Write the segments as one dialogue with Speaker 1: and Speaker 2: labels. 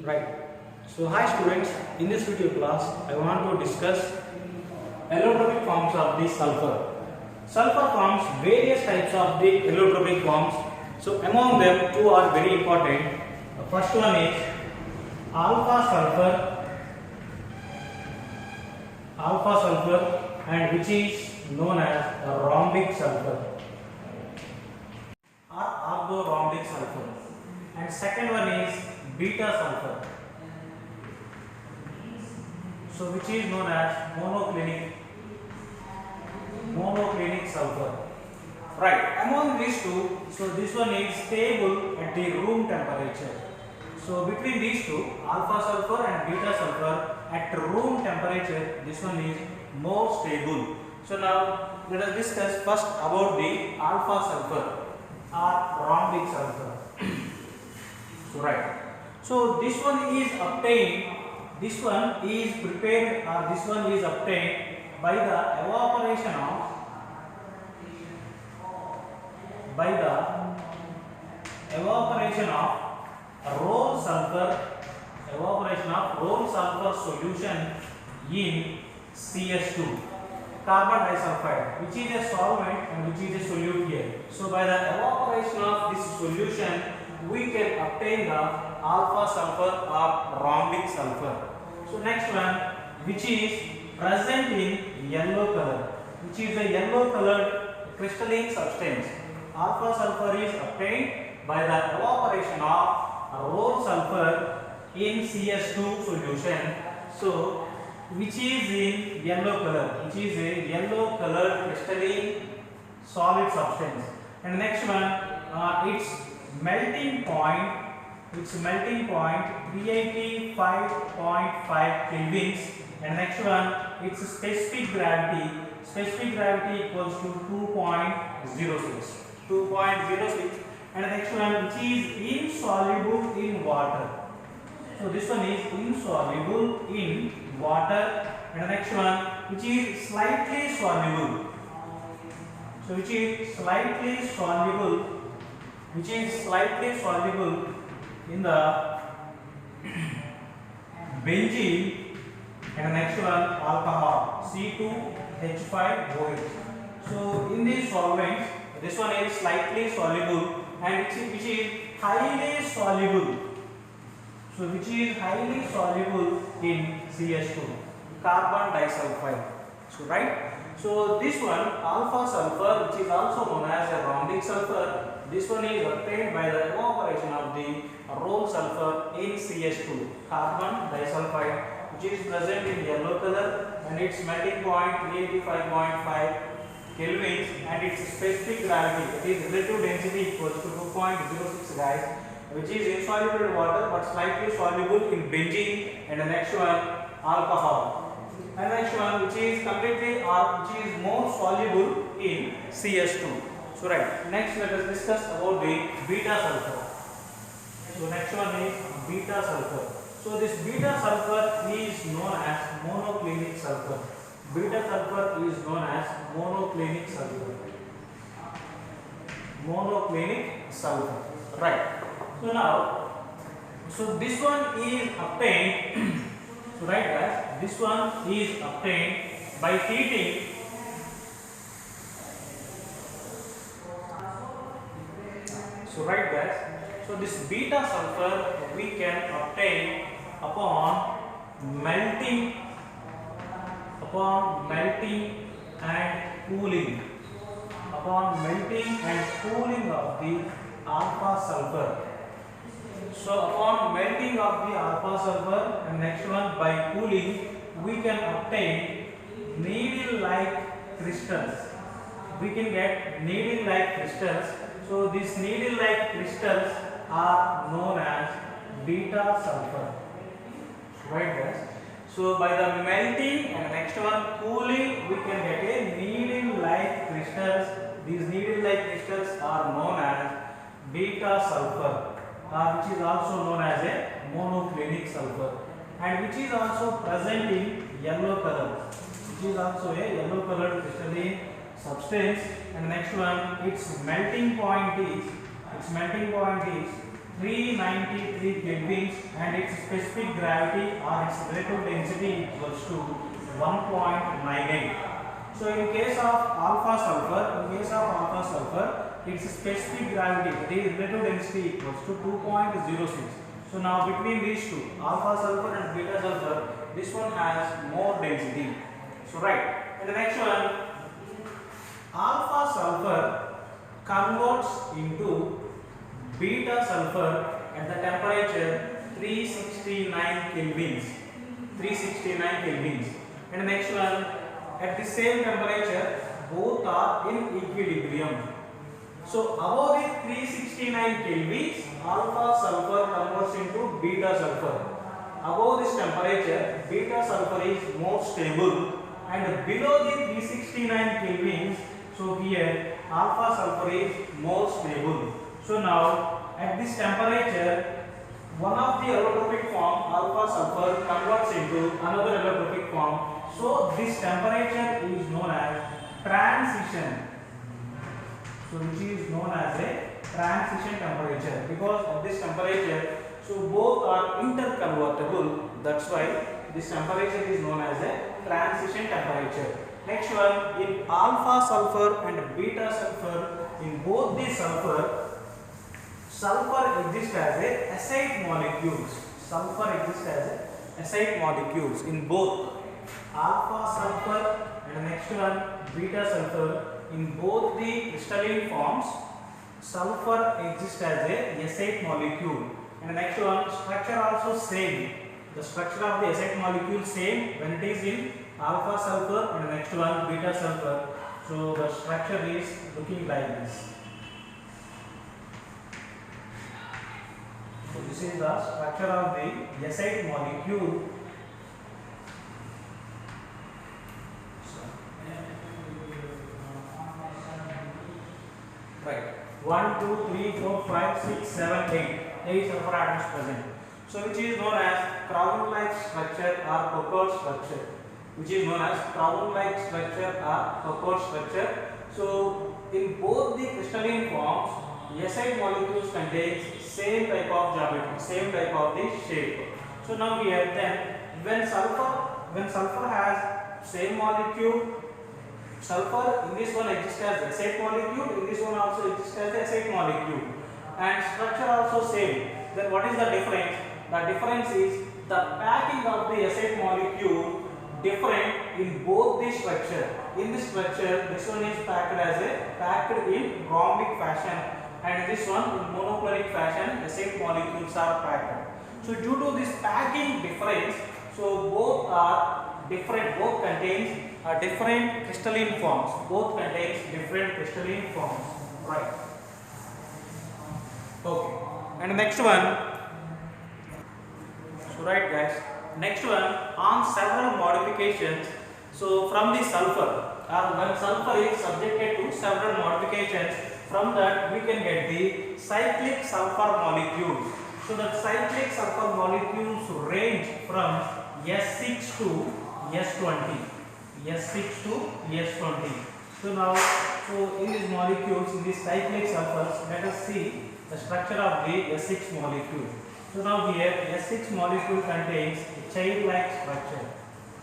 Speaker 1: Right. So hi students, in this video class I want to discuss allotropic forms of the sulfur. Sulfur forms various types of the allotropic forms. So among them two are very important. The first one is alpha sulfur and which is known as rhombic sulfur or orthorhombic sulfur, and second one is beta sulfur, so which is known as monoclinic sulfur. Right, among these two, so this one is stable at the room temperature. So between these two, alpha sulfur and beta sulfur at room temperature, this one is more stable. So now let us discuss first about the alpha sulfur or rhombic sulfur. So right. So this one is obtained, this one is prepared, or this one is obtained by the evaporation of roll sulfur solution in CS2, carbon disulfide, which is a solvent and which is a solute here. So by the evaporation of this solution, we can obtain the alpha sulfur or rhombic sulfur. So next one, which is present in yellow color, which is a yellow colored crystalline substance. Alpha sulfur is obtained by the evaporation of roll sulfur in CS2 solution. So which is in yellow color, which is a yellow colored crystalline solid substance. And next one, its melting point 385.5 kelvins, and next one, its specific gravity equals to 2.06, and the next one, which is insoluble in water. So this one is insoluble in water, and the next one, which is slightly soluble. So which is slightly soluble in the benzene, and the next one, alcohol C2H5OH. So in these solvents, this one is slightly soluble and which is highly soluble. So which is highly soluble in CS2, carbon disulfide. So right. So this one, alpha sulfur, which is also known as a rhombic sulfur, this one is obtained by the evaporation of the roll sulfur in CS2, carbon disulfide, which is present in yellow color, and its melting point 385.5 kelvins, and its specific gravity, that is relative density, equals to 2.06 guys, which is insoluble in water but slightly soluble in benzene, and the next one, alcohol. And next one, which is completely or which is more soluble in CS2. So right, next let us discuss about the beta sulfur. So next one is beta sulfur. So this beta sulfur is known as monoclinic sulfur. Beta sulfur is known as monoclinic sulfur. Right. So now, so this one is obtained. So right guys, this one is obtained by heating. So right guys, so this beta sulfur we can obtain upon melting and cooling. Upon melting and cooling of the alpha sulfur. So upon melting of the alpha sulfur, and next one, by cooling, we can obtain needle-like crystals. We can get needle-like crystals. So these needle-like crystals are known as beta sulfur. Right guys. So by the melting and next one cooling, we can get a needle-like crystals. These needle-like crystals are known as beta sulfur, which is also known as a monoclinic sulfur, and which is also present in yellow color, which is also a yellow colored crystalline substance. And next one, its melting point is 393 kelvins and its specific gravity or its relative density equals to 1.98. So in case of alpha sulfur, its specific gravity, the relative density equals to 2.06. So now between these two, alpha sulfur and beta sulfur, this one has more density. So right, and the next one, alpha sulfur converts into beta sulfur at the temperature 369 kelvins. 369 kelvins. And the next one, at the same temperature, both are in equilibrium. So above the 369 kelvins, alpha sulfur converts into beta sulfur. Above this temperature, beta sulfur is more stable, and below the 369 kelvins, so here alpha sulfur is more stable. So now at this temperature, one of the allotropic form, alpha sulfur, converts into another allotropic form. So this temperature is known as transition. So which is known as a transition temperature, because of this temperature, so both are interconvertible. That's why this temperature is known as a transition temperature. Next one, in alpha sulfur and beta sulfur, in both the sulfur exists as a acid molecules. Sulfur exists as a acid molecules in both alpha sulfur and the next one beta sulfur. In both the crystalline forms, sulfur exists as a acid molecule. And the next one, structure also same. The structure of the acid molecule same when it is in alpha sulfur, and the next one beta sulfur. So the structure is looking like this. So this is the structure of the acid molecule. Right. 1, 2, 3, 4, 5, 6, 7, 8. 8 sulfur atoms present. So which is known as crown-like structure or cocoon structure. Which is known as crown-like structure or cocoon structure. So in both the crystalline forms, acid molecules contains same type of geometry, same type of the shape. So now here then, when sulfur has same molecule, sulfur in this one exists as acid molecule, in this one also exists as acid molecule, and structure also same. Then what is the difference? The difference is the packing of the acid molecule different in both the structure. In this structure, this one is packed in rhombic fashion, and this one in monoclinic fashion. Acid molecules are packed. So due to this packing difference, so both are different. Both contains different crystalline forms. Both contains different crystalline forms. Right. Okay. And next one. So right, guys. Next one, on several modifications. So from the sulfur, or when sulfur is subjected to several modifications, from that we can get the cyclic sulfur molecules. So the cyclic sulfur molecules range from S6 to S20. S6 to S20. So now, in these molecules, in these cyclic sulfurs, let us see the structure of the S6 molecule. So now here S6 molecule contains a chain-like structure.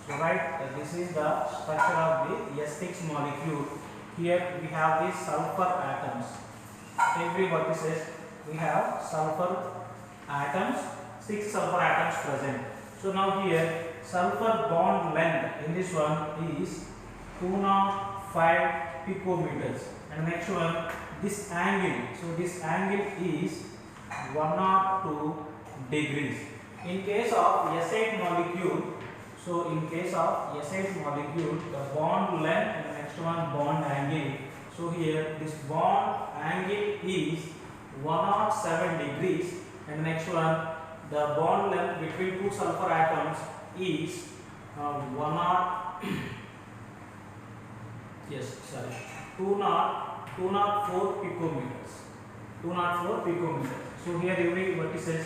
Speaker 1: So right, this is the structure of the S6 molecule. Here we have the sulfur atoms. Every vertices we have sulfur atoms, 6 sulfur atoms present. So now here sulfur bond length in this one is 205 picometers, and next one, this angle. So this angle is 102 degrees. In case of acid molecule, so in case of acid molecule, the bond length and the next one bond angle. So here this bond angle is 107 degrees, and the next one, the bond length between two sulfur atoms is 204 picometers. 204 picometers. So here every vertices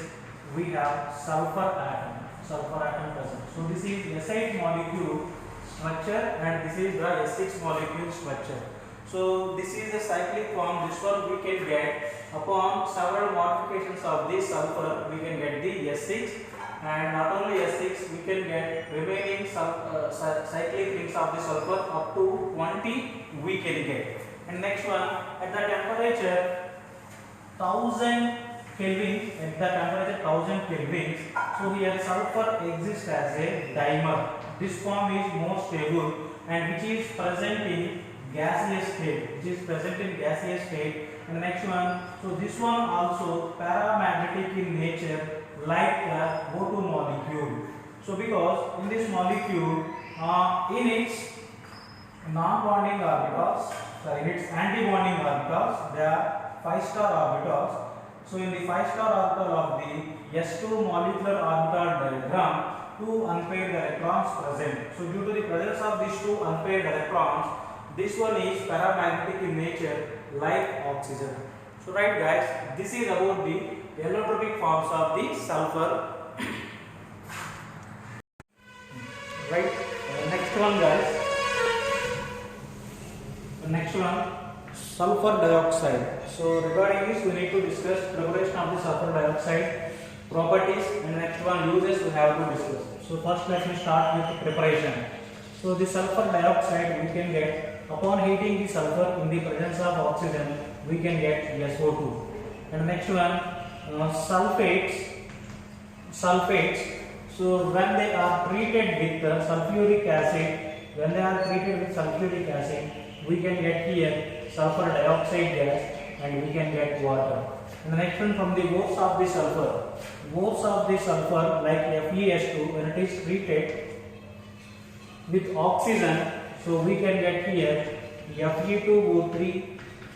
Speaker 1: we have sulfur atom present. So this is acid molecule structure, and this is the S6 molecule structure. So this is a cyclic form. This one we can get upon several modifications of this sulfur, we can get the S6, and not only S6, we can get remaining cyclic rings of the sulfur up to 20 we can get. And next one, at the temperature 1000 Kelvin, at the temperature 1000 Kelvin, so here sulfur exists as a dimer. This form is more stable and which is present in gaseous state, And the next one, so this one also paramagnetic in nature like the O2 molecule. So because in this molecule, in its non-bonding orbitals, in its anti-bonding orbitals, there are 5-star orbitals. So in the 5-star orbital of the S2 molecular orbital diagram, 2 unpaired electrons present. So due to the presence of these 2 unpaired electrons, this one is paramagnetic in nature like oxygen. So right guys, this is about the allotropic forms of the sulfur. Right, next one guys. Next one, sulfur dioxide. So regarding this, we need to discuss preparation of the sulfur dioxide, properties, and next one uses we have to discuss. So first let me start with preparation. So the sulfur dioxide we can get upon heating the sulfur in the presence of oxygen, we can get SO2. And next one, sulfates. So when they are treated with sulfuric acid, we can get here sulfur dioxide gas and we can get water. And the next one, from the both of the sulfur like FeS2, when it is treated with oxygen, so we can get here Fe2O3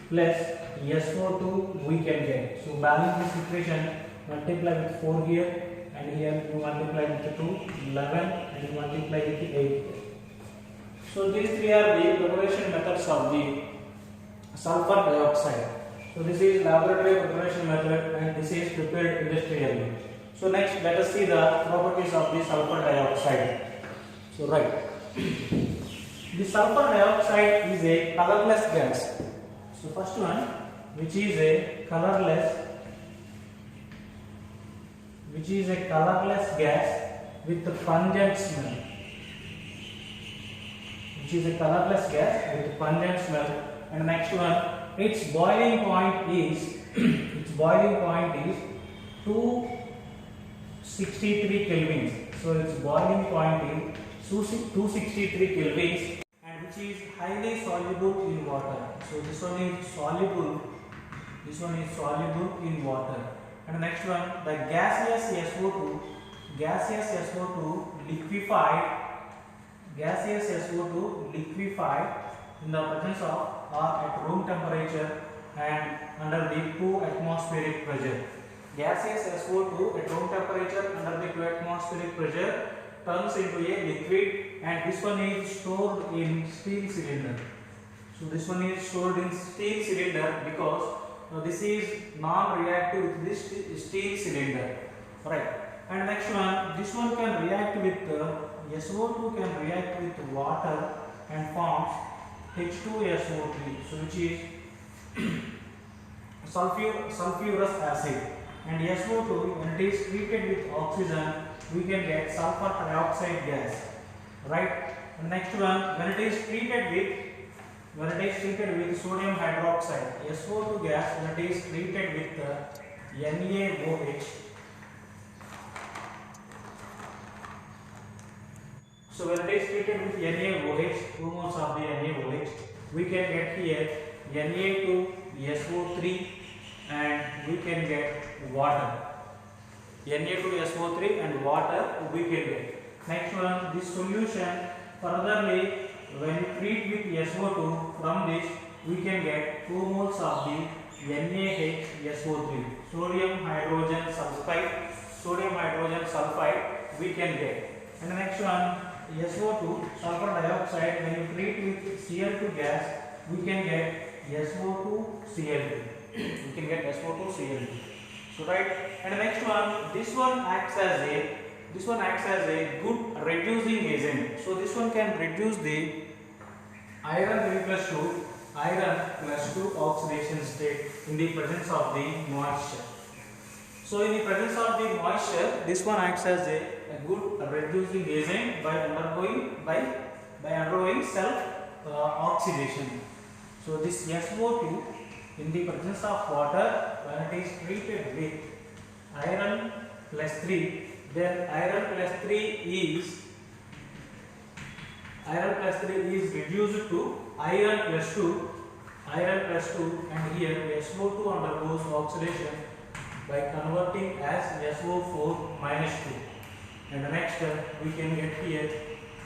Speaker 1: plus SO2 we can get. So balance this equation, multiply with 4 here and here you multiply with 2, 11 and you multiply with 8. So these three are the preparation methods of the sulfur dioxide. So this is laboratory preparation method and this is prepared industrially. So next let us see the properties of the sulfur dioxide. So right, the sulfur dioxide is a colorless gas. So first one, which is a colorless gas with a pungent smell. And next one, its boiling point is 263 kelvins. So its boiling point is 263 kelvins and which is highly soluble in water. So this one is soluble in water. And next one, the gaseous SO2 liquefied in the presence of or at room temperature and under the 2 atmospheric pressure. Gaseous SO2 at room temperature under the 2 atmospheric pressure turns into a liquid, and this one is stored in steel cylinder. So this one is stored in steel cylinder because this is non-reactive with this steel cylinder, right? And next one, this one can react with SO2 can react with water and forms H2SO3, so which is sulfurous acid. And SO2, when it is treated with oxygen, we can get sulfur dioxide gas, right? And next one, when it is treated with sodium hydroxide, SO2 gas, when it is treated with NaOH. So when it is treated with NaOH, 2 moles of the NaOH, we can get here Na2SO3 and we can get water. Na2SO3 and water we can get. Next one, this solution furtherly, when you treat with SO2, from this we can get 2 moles of the NaHSO3, sodium hydrogen sulfide we can get. And the next one, SO2 sulfur dioxide, when you treat with Cl2 gas, we can get SO2Cl2. We can get SO2Cl2. So right, and the next one, this one acts as a good reducing agent. So this one can reduce the iron 3+2 iron plus 2 oxidation state in the presence of the moisture. So in the presence of the moisture, this one acts as a good reducing agent by undergoing self oxidation. So this SO2 in the presence of water, when it is treated with iron plus 3, then iron plus 3 is reduced to iron plus 2, and here SO2 undergoes oxidation by converting as SO4 minus 2, and the next we can get here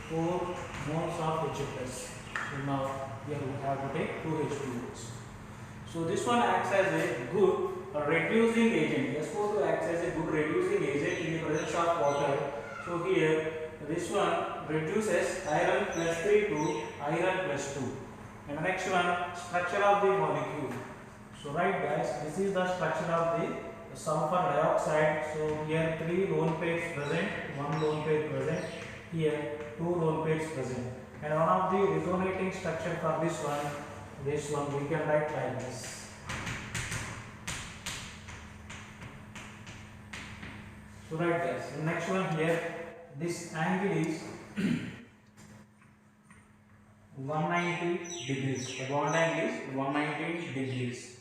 Speaker 1: 4 moles of H plus. So now here we have to take 2 H2Os. So this one acts as a good reducing agent. SO2 acts as a good reducing agent in the presence of water. So here this one reduces iron plus 3 to iron plus 2. And the next one, structure of the molecule. So right guys, this is the structure of the sulfur dioxide. So here 3 lone pairs present, 1 lone pair present, here 2 lone pairs present. And one of the resonating structure for this one we can write like this. So right guys, the next one here, this angle is 190 degrees. The bond angle is 190 degrees.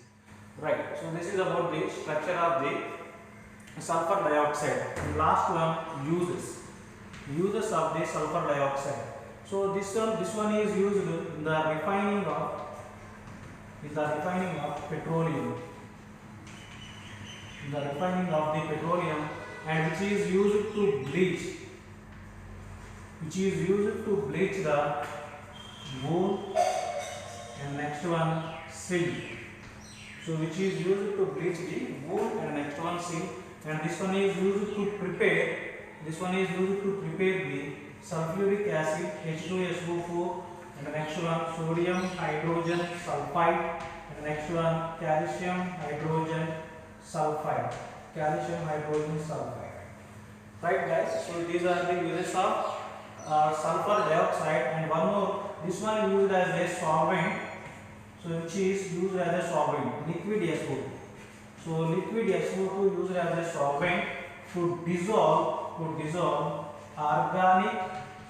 Speaker 1: Right. So this is about the structure of the sulfur dioxide. And last one, uses of the sulfur dioxide. So this one is used in the refining of petroleum. In the refining of the petroleum, and which is used to bleach the wool, and next one silk. So which is used to bleach the wool, and next one silk, and this one is used to prepare the sulfuric acid H2SO4, and the next one sodium hydrogen sulfide, and the next one calcium hydrogen sulfide. Right guys, so these are the uses of sulfur dioxide. And one more, this one used as a solvent, so which is used as a solvent, liquid SO2. So liquid SO2 used as a solvent to dissolve organic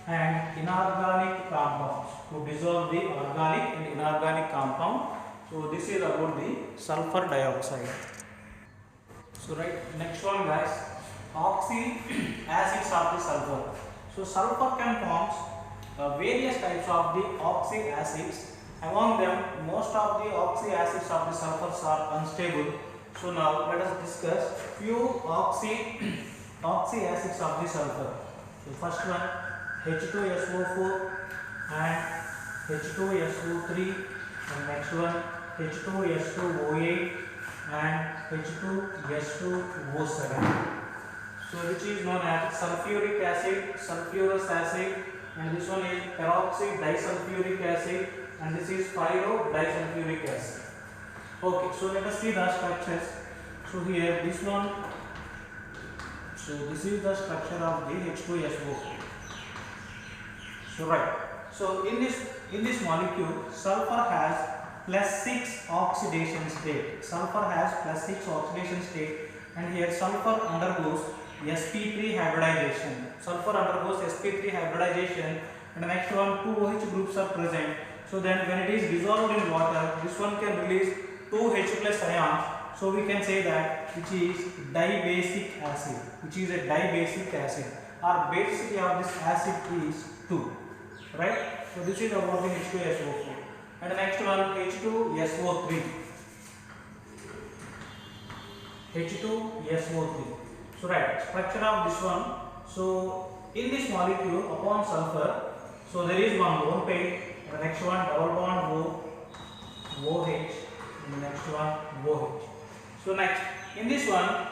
Speaker 1: and inorganic compounds. So this is about the sulfur dioxide. So right, next one guys, oxy acids of the sulfur. So sulfur can form various types of the oxy acids. Among them, most of the oxy acids of the sulfurs are unstable. So now let us discuss few oxy acids of the sulfur. So first one, H2SO4 and H2SO3, and next one H2SO8 and H2SO7. So which is known as sulfuric acid, sulfurous acid, and this one is peroxide disulfuric acid, and this is pyro-disulfuric acid. Okay, so let us see the structures. So here this one, so this is the structure of the H2SO4. So right, so in this molecule, sulfur has +6 oxidation state. And here sulfur undergoes sp3 hybridization. And the next one, 2 OH groups are present. So then when it is dissolved in water, this one can release 2 H plus ions. So we can say that which is dibasic acid. Our basicity of this acid is 2. Right? So this is about the H2SO4. And the next one, H2SO3. So right, structure of this one. So in this molecule, upon sulfur, so there is one lone pair, and the next one double bond OH, and the next one OH. So next, in this one,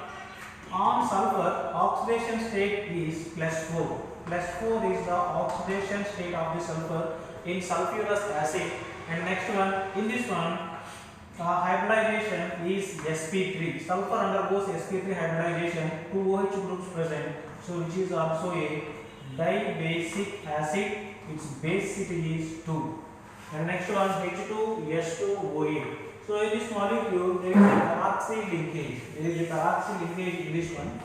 Speaker 1: on sulfur, oxidation state is +4. +4 is the oxidation state of the sulfur in sulfurous acid. And next one, in this one, hybridization is sp3. Sulfur undergoes sp3 hybridization, 2 OH groups present, so which is also a dibasic acid. Its basicity is 2. And next one H2S2O8. So in this molecule there is a carboxyl linkage. There is a carboxyl linkage in this one.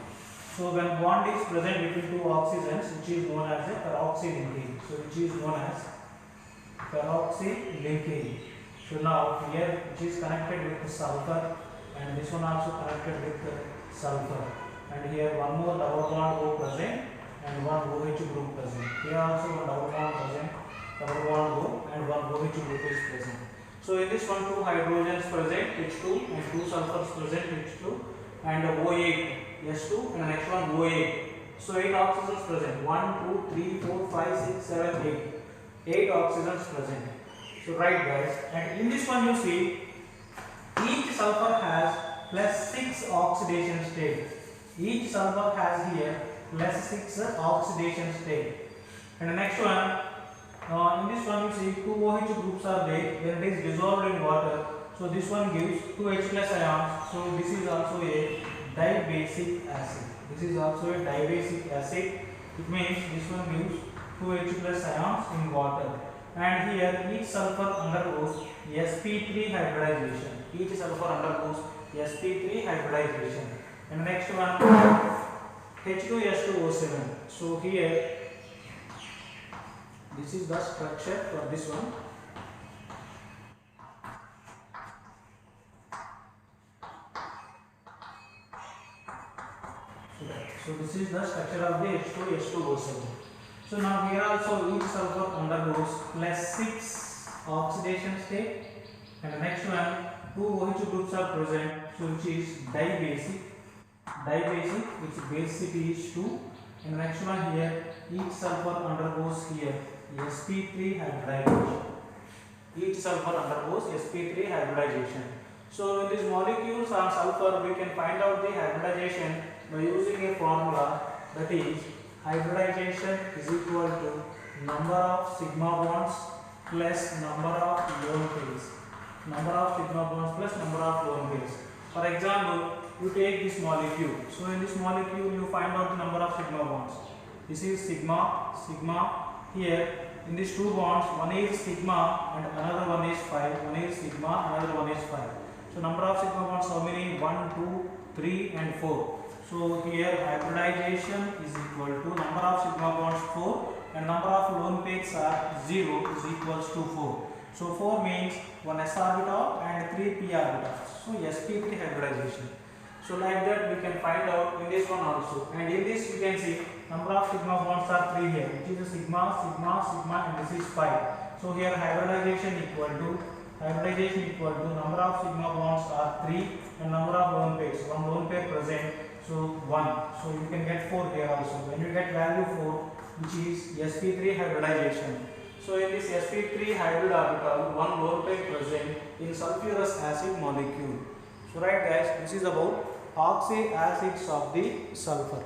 Speaker 1: So when bond is present between two oxygens, which is known as a carboxyl linkage. So which is known as carboxyl linkage. So now here which is connected with sulfur, and this one also connected with sulfur. And here one more double bond O present and one OH group present. Here also one double bond present, double bond O, and one OH group is present. So in this one, two hydrogens present, H2, and two sulfurs present, H2, and O8, S2, and the next one O8. So 8 oxygens present, 1, 2, 3, 4, 5, 6, 7, 8. 8 oxygens present. So right guys, and in this one you see, each sulfur has plus 6 oxidation state. Each sulfur has here plus 6 oxidation state. And the next one, in this one you see two OH groups are there, when it is dissolved in water. So this one gives 2 H plus ions. So this is also a dibasic acid. This is also a dibasic acid. It means this one gives 2 H plus ions in water. And here each sulfur undergoes sp3 hybridization. Each sulfur undergoes sp3 hybridization. And next one H2S2O7. So here this is the structure for this one. So this is the structure of the H2S2O7. So now here also each sulfur undergoes plus 6 oxidation state, and the next one two OH groups are present, so which is dibasic, its basicity is 2, and the next one here each sulfur undergoes here sp3 hybridization. Each sulfur undergoes sp3 hybridization. So in these molecules on sulfur we can find out the hybridization by using a formula, that is hybridization is equal to number of sigma bonds plus number of lone pairs. Number of sigma bonds plus number of lone pairs. For example, you take this molecule. So in this molecule you find out the number of sigma bonds. This is sigma, sigma. Here in these two bonds, one is sigma and another one is 5. One is sigma, another one is 5. So number of sigma bonds how many? 1, 2, 3 and 4. So here hybridization is equal to number of sigma bonds 4 and number of lone pairs are 0 is equals to 4. So 4 means 1 s orbital and 3 p orbitals. So sp3 hybridization. So like that we can find out in this one also. And in this you can see number of sigma bonds are 3 here, which is a sigma, sigma, sigma, and this is 5. So here hybridization equal to number of sigma bonds are 3 and number of lone pairs. One lone pair present, so 1. So you can get 4 here also. When you get value 4, which is sp3 hybridization. So in this sp3 hybrid orbital, one lone pair present in sulfurous acid molecule. So right guys, this is about oxy acids of the sulfur.